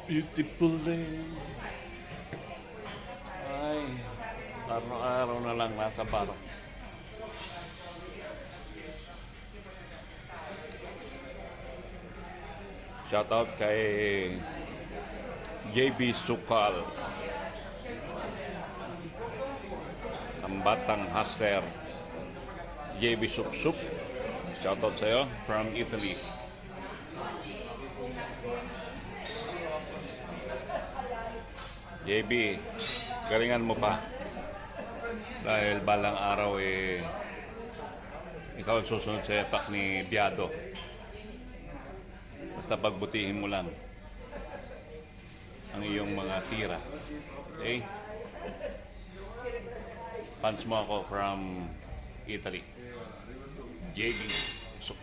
Beautiful day. Ay, araw-araw na lang nasa bar. Shoutout kay JB Sukal, ang batang hustler. JB Sup. Shoutout sa'yo from Italy. JB, galingan mo pa. Dahil balang araw ikaw ang susunod sa yapak ni Biado. Basta pagbutihin mo lang ang iyong mga tira. Okay? Fans mo ako from Italy. JB Sup.